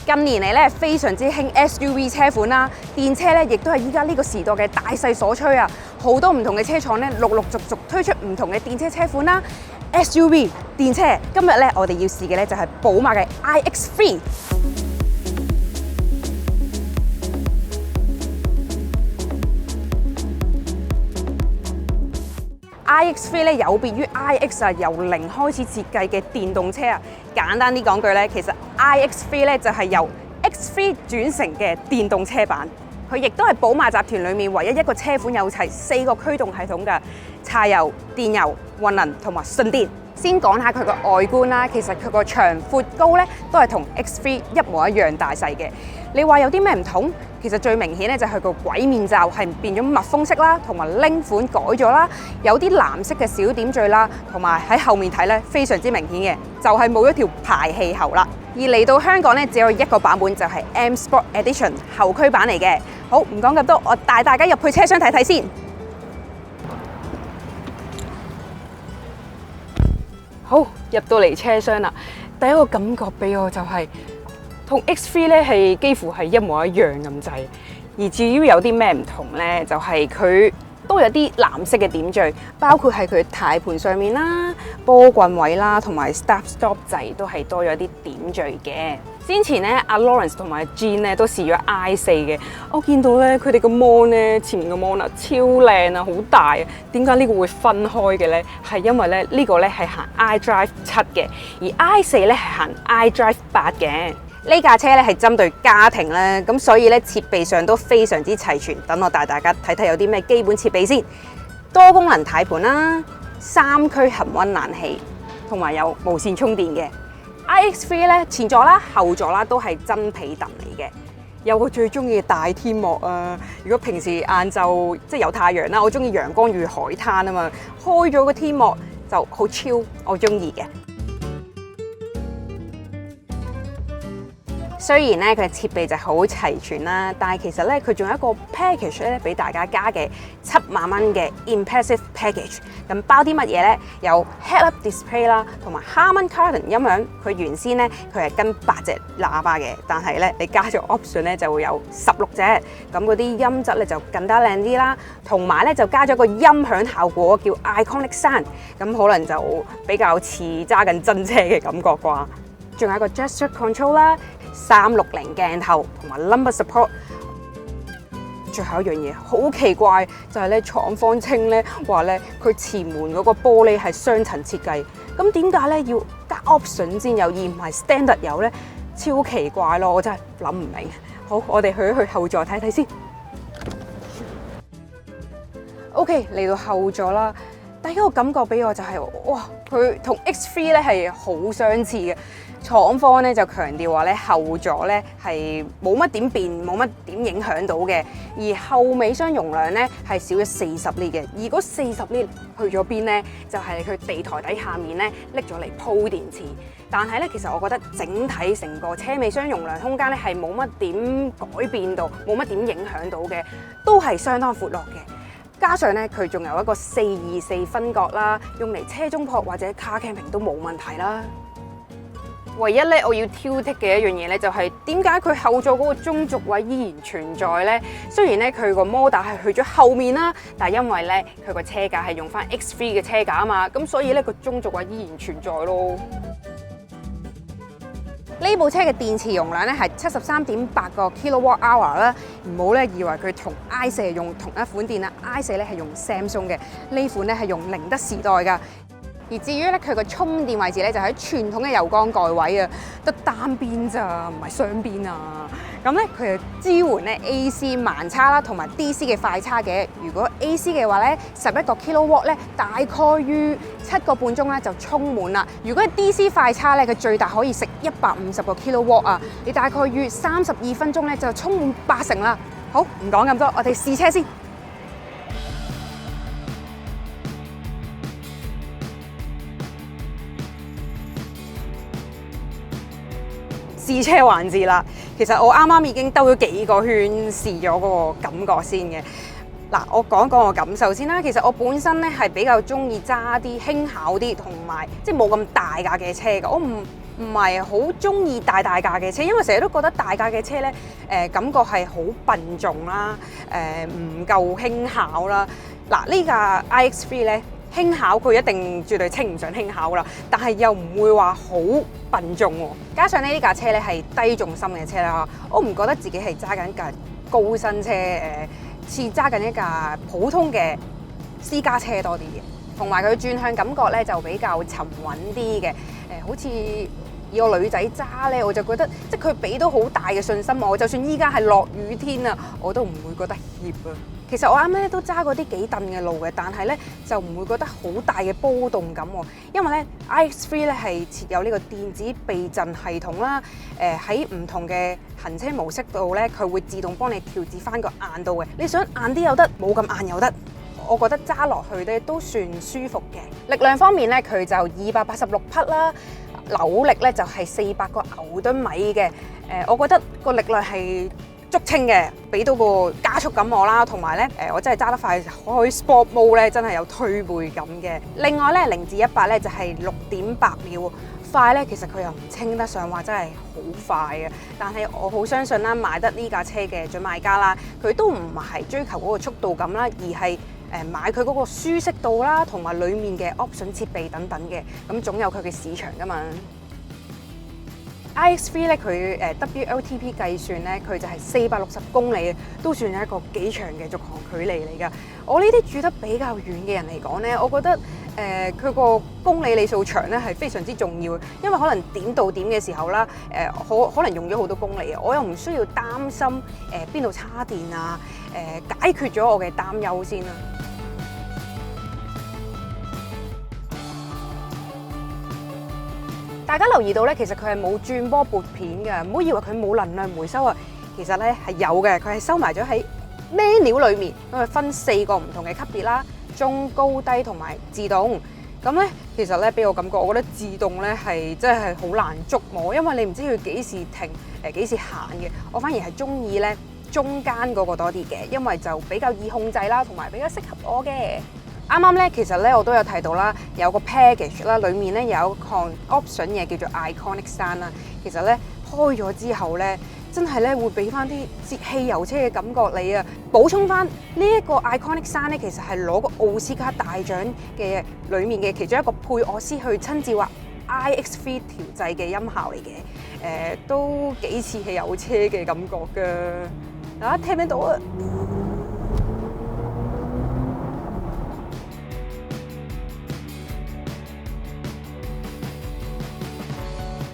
近年嚟咧非常之興 SUV 車款啦，電車咧亦都係依家呢個時代嘅大勢所趨啊！好多唔同嘅車廠咧陸陸續續推出唔同嘅電車車款啦。SUV 電車，今日咧我哋要試嘅咧就係寶馬嘅 iX3。iX3 咧有別於 iX 啊，由零開始設計嘅電動車啊。簡單啲講句咧，其實 iX3 咧就係由 X3 轉成嘅電動車版。佢亦都係寶馬集團裡面唯一一個車款有齊4個驅動系統嘅柴油、電油、混能同埋純電。先講下佢個外觀啦，其實佢個長、闊、高咧都係同 X3 一模一樣大細嘅。你話有啲咩唔同？其實最明顯咧就係個軌面罩係變咗密封式啦，同埋拎款改咗啦，有啲藍色嘅小點綴啦，同埋喺後面睇咧非常之明顯嘅，就係冇一條排氣喉啦。而嚟到香港咧，只有一個版本，就係 M Sport Edition 後驅版嚟嘅。好，唔講咁多，我帶大家入去車廂睇睇先。好，入到嚟車廂啦，第一個感覺俾我就係同 X3 咧係幾乎係一模一樣咁滯。而至於有啲咩唔同咧，就係佢都有啲藍色嘅點綴，包括係佢軚盤上面啦、波棍位啦，同埋 Start Stop 掣都係多咗啲點綴嘅。先前咧，阿 Lawrence 同埋 Jean 咧都試咗 i4 嘅，我見到咧佢哋個 mon 咧前面個 mon 啊超靚啊，好大啊！點解呢個會分開嘅咧？係因為咧呢個咧係行 iDrive 7嘅，而 i4 咧係行 iDrive 8嘅。呢架車咧係針對家庭咧，咁所以咧設備上都非常之齊全。等我帶大家睇睇有啲咩基本設備先。多功能軚盤啦，3區恆溫冷氣，同埋有無線充電嘅。iX3 咧前座啦、後座啦都係真皮凳嚟嘅。有我最中意嘅大天幕啊！如果平時晏晝即係有太陽啦，我中意陽光與海灘啊嘛，開咗個天幕就好超，我中意嘅。雖然咧佢嘅設備就好齊全啦，但係其實咧佢仲有一個 package 咧俾大家加嘅7萬蚊嘅 Impressive Package。咁包啲乜嘢咧？有 Head-Up Display 啦，同埋 Harman Kardon 音響。佢原先咧佢係跟8隻喇叭嘅，但係咧你加咗 option 咧就會有16隻。咁嗰啲音質咧就更加靚啲啦。同埋咧就加咗個音響效果叫 Iconic Sound， 咁可能就比較似揸緊真車嘅感覺啩。仲有一個 Gesture Control 啦。360鏡頭同埋 Lumbar Support。最後一樣嘢好奇怪，就係咧廠方稱咧話咧佢前門嗰個玻璃係雙層設計，咁點解咧要加 option 先有而唔係 standard 有咧？超奇怪咯，我真係諗唔明。好，我哋去後座睇睇先。OK， 嚟到後座啦，第一個感覺俾我就係哇，佢同 X3 咧係好相似嘅。廠方咧就強調話咧後座咧係冇乜點變，冇乜點影響到嘅，而後尾箱容量咧係少咗40列嘅。而嗰40列去咗邊咧？就係佢地台底下面咧拎咗嚟鋪電池。但係咧，其實我覺得整體成個車尾箱容量空間咧係冇乜點改變到，冇乜點影響到嘅，都係相當闊落嘅。加上咧佢仲有一個424分隔啦，用嚟車中泊或者 car camping 都冇問題啦。唯一咧我要挑剔嘅一樣嘢咧，就係點解佢後座嗰個中軸位依然存在咧？雖然咧佢個摩打係去咗後面啦，但係因為咧佢個車架係用翻 X3 嘅車架啊嘛，咁所以咧個中軸位依然存在咯。呢部車嘅電池容量咧係73.8個 kWh 啦，唔好咧以為佢同 i4 用同一款電啦 ，i4 咧係用 Samsung 嘅，呢款咧係用寧德時代㗎。而至於咧佢個充電位置咧就喺傳統嘅油缸蓋位啊，得單邊咋，唔係雙邊啊。咁咧佢係支援咧 AC 慢叉啦，同埋 DC 嘅快叉嘅。如果 AC 嘅話咧，11個 kW 咧，大概於7個半鐘咧就充滿啦。如果係 DC 快叉咧，佢最大可以食150個 kW 啊，你大概於32分鐘咧就充滿80%啦。好，唔講咁多，我哋試車先。試車環節啦，其實我啱啱已經兜咗幾個圈試咗嗰個感覺先嘅。嗱，我講講我感受先啦。其實我本身咧係比較中意揸啲輕巧啲，同埋即係冇咁大架嘅車㗎。我唔係好中意大架嘅車，因為成日都覺得大架嘅車咧，感覺係好笨重啦，唔夠輕巧啦。嗱，呢架 iX3 咧輕巧，佢一定絕對稱唔上輕巧啦，但係又唔會話好笨重喎。加上呢架車咧係低重心嘅車啦，我唔覺得自己係揸緊架高新車，似揸緊一架普通嘅私家車多啲嘅。同埋佢轉向感覺咧就比較沉穩啲嘅，好似以我女仔揸咧，我就覺得即係佢俾到好大嘅信心我，就算依家係落雨天啊，我都唔會覺得怯啊。其實我啱啱咧都揸過啲幾燉嘅路嘅，但係咧就唔會覺得好大嘅波動感喎，因為咧 iX3 咧係設有呢個電子避震系統啦，喺唔同嘅行車模式度咧，佢會自動幫你調節翻個硬度嘅，你想硬啲又得，冇咁硬又得。我覺得揸落去咧都算舒服嘅。力量方面咧，佢就286匹啦，扭力咧就係400個牛頓米嘅。我覺得個力量係足稱嘅，俾到個加速感我啦，同埋咧我真係揸得快，開 Sport Mode 咧真係有推背感嘅。另外咧0至100咧就係6.8秒。快咧，其實佢又唔稱得上話真係好快嘅，但係我好相信啦，買得呢架車嘅準買家啦，佢都唔係追求嗰個速度感啦，而係買佢嗰個舒適度啦，同埋裡面嘅 option 設備等等嘅，咁總有佢嘅市場㗎嘛。iX3 咧佢WLTP 計算咧，佢就係460公里，都算係一個幾長嘅續航距離嚟㗎。我呢啲住得比較遠嘅人嚟講咧，我覺得佢個公里里數長咧係非常之重要，因為可能點到點嘅時候啦，可能用咗好多公里啊，我又唔需要擔心邊度叉電啊，解決咗我嘅擔憂先啦。大家留意到咧，其實佢係冇轉波撥片嘅，唔好以為佢冇能量回收啊，其實咧係有嘅，佢係收埋咗喺 menu 裏面，咁佢分4個唔同嘅級別啦，中、高、低同埋自動。咁咧，其實咧俾我感覺，我覺得自動咧係真係好難捉摸，因為你唔知佢幾時停，幾時行嘅。我反而係中意咧中間嗰個多啲嘅，因為就比較易控制啦，同埋比較適合我嘅。啱啱咧，其實咧我都有提到啦，有個 package 啦，裡面咧有一項 option 嘢叫做 Iconic Sound 啦。其實咧開咗之後咧，真係咧會俾翻啲似汽油車嘅感覺你啊！補充翻呢一個 Iconic Sound 咧，其實係攞個奧斯卡大獎嘅裡面嘅其中一個配樂師去親自話 iX3 調製嘅音效嚟嘅，都幾似汽油車嘅感覺㗎。大家聽唔聽到啊？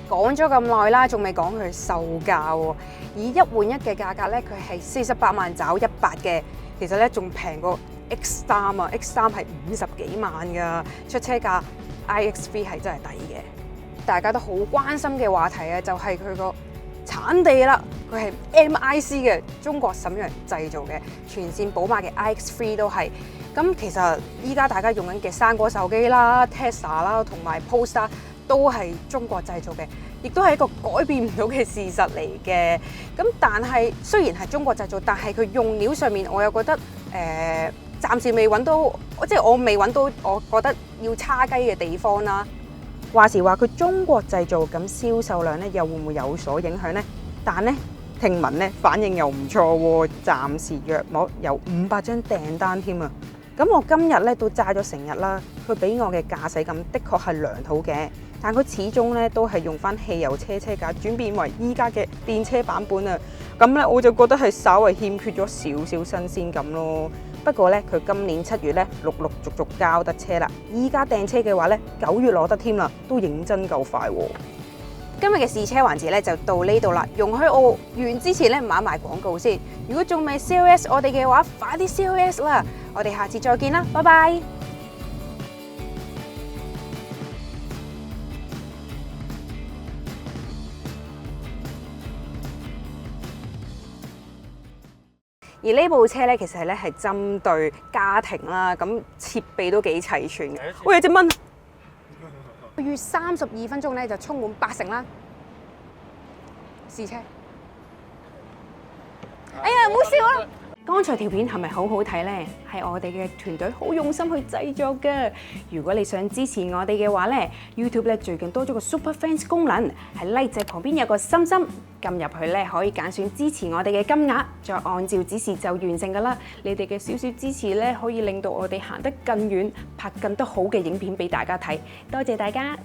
講咗咁耐啦，仲未講佢售價喎。以1換1嘅價格咧，佢係48萬找100嘅，其實咧仲平過 X3啊 ！X3 係50幾萬㗎，出車價 iX3 係真係抵嘅。大家都好關心嘅話題啊，就係佢個產地啦，佢係 MIC 嘅中國瀋陽製造嘅，全線寶馬嘅 iX3 都係。咁其實依家大家用緊嘅生果手機啦、Tesla 啦同埋 Polestar都係中國製造嘅，亦都係一個改變唔到嘅事實嚟嘅。咁但係雖然係中國製造，但係佢用料上面我又覺得暫時未揾到，即係我未揾到我覺得要叉雞嘅地方啦。話時話佢中國製造，咁銷售量咧又會唔會有所影響呢？但咧聽聞咧反應又唔錯喎，暫時約莫有500張訂單添啊！咁我今日咧都揸咗成日啦，佢俾我嘅駕駛感的確係良好嘅，但佢始終咧都係用翻汽油車車架轉變為依家嘅電車版本啊，咁咧我就覺得係稍為欠缺咗少少新鮮感咯。不過咧佢今年7月咧陸續交得車啦，依家訂車嘅話咧9月攞得添啦，都認真夠快喎。今日嘅試車環節咧就到呢度啦，容許我完之前咧買埋廣告先。如果仲未 COS 我哋嘅話，快啲 COS 啦！我哋下次再見啦，拜拜。而呢部車咧，其實咧係針對家庭啦，咁設備都幾齊全嘅。喂，有隻蚊！約32分鐘咧就充滿80%啦。試車。哎呀，唔好笑啦！咁剛才條片係咪好好睇呢？係我哋嘅團隊好用心去製作嘅。如果你想支持我哋嘅話呢 YouTube 咧最近多咗個 Super Fans 功能，喺 like 掣旁邊有個心心，撳入去咧可以揀選支持我哋嘅金額，再按照指示就完成㗎啦。你哋嘅少少支持咧，可以令到我哋行得更遠，拍更多好嘅影片俾大家睇。多謝大家！